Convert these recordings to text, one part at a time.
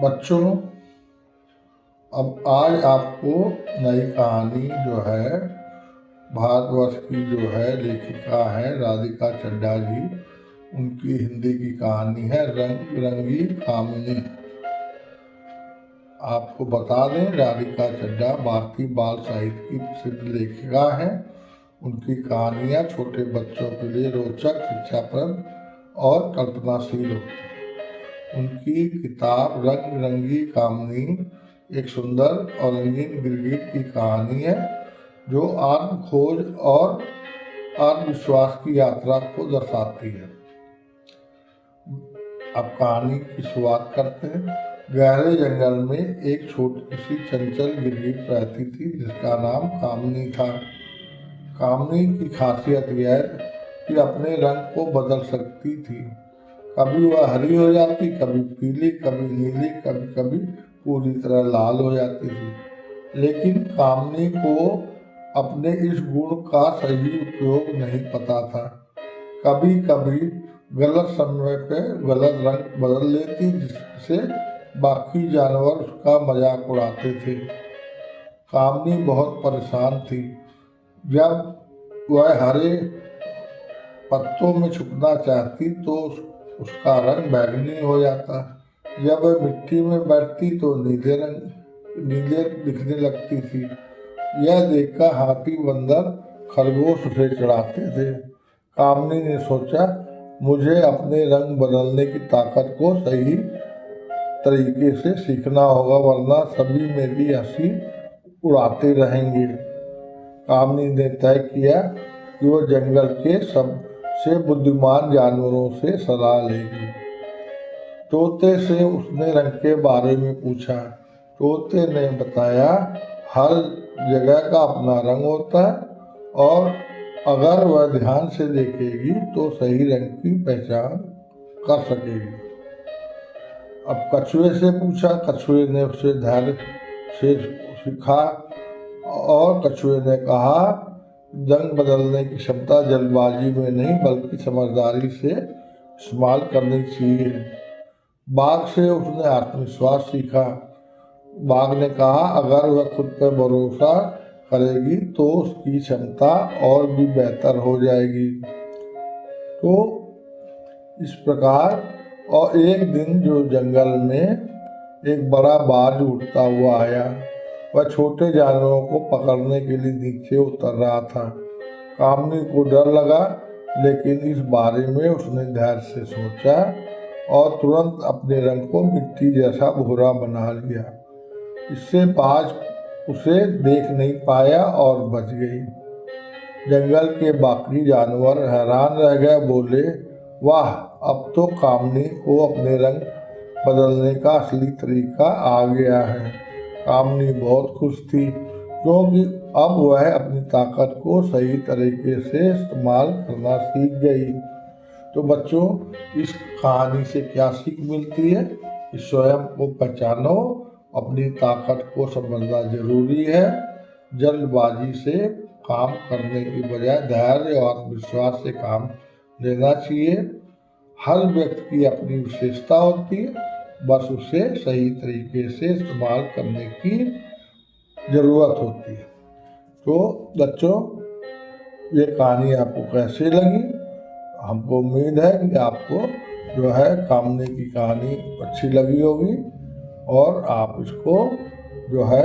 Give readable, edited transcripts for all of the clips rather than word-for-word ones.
बच्चों, अब आज आपको नई कहानी जो है भारतवर्ष की जो है लेखिका है राधिका चड्ढा जी, उनकी हिंदी की कहानी है रंग बिरंगी कामिनी। आपको बता दें, राधिका चड्ढा भारतीय बाल साहित्य की प्रसिद्ध लेखिका है। उनकी कहानियाँ छोटे बच्चों के लिए रोचक, शिक्षाप्रद और कल्पनाशील होती हैं। उनकी किताब रंग बिरंगी कामिनी एक सुंदर और रंगीन गिरगिट की कहानी है जो आत्म खोज और आत्मविश्वास की यात्रा को दर्शाती है। अब कहानी की शुरुआत करते हैं। गहरे जंगल में एक छोटी सी चंचल गिरगिट रहती थी जिसका नाम कामिनी था। कामिनी की खासियत यह कि अपने रंग को बदल सकती थी। कभी वह हरी हो जाती, कभी पीली, कभी नीली, कभी कभी पूरी तरह लाल हो जाती थी। लेकिन कामिनी को अपने इस गुण का सही उपयोग नहीं पता था। कभी कभी गलत समय पे गलत रंग बदल लेती जिससे बाकी जानवर उसका मजाक उड़ाते थे। कामिनी बहुत परेशान थी। जब वह हरे पत्तों में छुपना चाहती तो उसका रंग बैंगनी हो जाता। जब वह मिट्टी में बैठती तो नीले दिखने लगती थी। यह देखकर हाथी, बंदर, खरगोश उसे चिढ़ाते थे। कामिनी ने सोचा, मुझे अपने रंग बदलने की ताकत को सही तरीके से सीखना होगा, वरना सभी मेरी हंसी उड़ाते रहेंगे। कामिनी ने तय किया कि वह जंगल के सबसे बुद्धिमान जानवरों से सलाह लेगी। तोते से उसने रंग के बारे में पूछा। तोते ने बताया, हर जगह का अपना रंग होता है और अगर वह ध्यान से देखेगी तो सही रंग की पहचान कर सकेगी। अब कछुए से पूछा। कछुए ने उसे धैर्य से सीखा और कछुए ने कहा, रंग बदलने की क्षमता जल्दबाजी में नहीं बल्कि समझदारी से इस्तेमाल करनी चाहिए। बाघ से उसने आत्मविश्वास सीखा। बाघ ने कहा, अगर वह खुद पर भरोसा करेगी तो उसकी क्षमता और भी बेहतर हो जाएगी। तो इस प्रकार और एक दिन जो जंगल में एक बड़ा बाज उड़ता हुआ आया। वह छोटे जानवरों को पकड़ने के लिए नीचे उतर रहा था। कामिनी को डर लगा, लेकिन इस बारे में उसने धैर्य से सोचा और तुरंत अपने रंग को मिट्टी जैसा भूरा बना लिया। इससे बाज उसे देख नहीं पाया और बच गई। जंगल के बाकी जानवर हैरान रह गए, बोले, वाह, अब तो कामिनी को अपने रंग बदलने का असली तरीका आ गया है। कामिनी बहुत खुश थी क्योंकि अब वह अपनी ताकत को सही तरीके से इस्तेमाल करना सीख गई। तो बच्चों, इस कहानी से क्या सीख मिलती है? कि स्वयं को पहचानो, अपनी ताकत को समझना जरूरी है। जल्दबाजी से काम करने की बजाय धैर्य और आत्मविश्वास से काम लेना चाहिए। हर व्यक्ति की अपनी विशेषता होती है, बस उसे सही तरीके से इस्तेमाल करने की ज़रूरत होती है। तो बच्चों, ये कहानी आपको कैसी लगी? हमको उम्मीद है कि आपको जो है कामिनी की कहानी अच्छी लगी होगी और आप इसको जो है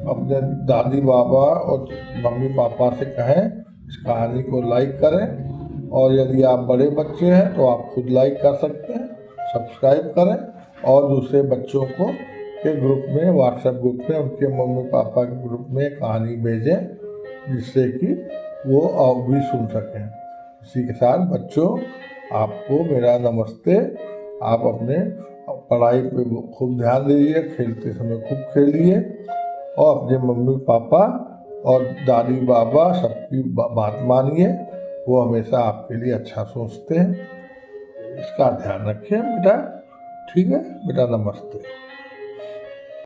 अपने दादी बाबा और मम्मी पापा से कहें इस कहानी को लाइक करें। और यदि आप बड़े बच्चे हैं तो आप खुद लाइक कर सकते हैं, सब्सक्राइब करें और दूसरे बच्चों को के ग्रुप में, व्हाट्सएप ग्रुप में, उनके मम्मी पापा के ग्रुप में कहानी भेजें जिससे कि वो और भी सुन सकें। इसी के साथ बच्चों, आपको मेरा नमस्ते। आप अपने पढ़ाई पे खूब ध्यान दीजिए, खेलते समय खूब खेलिए और अपने मम्मी पापा और दादी बाबा सबकी बात मानिए। वो हमेशा आपके लिए अच्छा सोचते हैं। इसका ध्यान रखें बेटा। ठीक है बेटा, नमस्ते।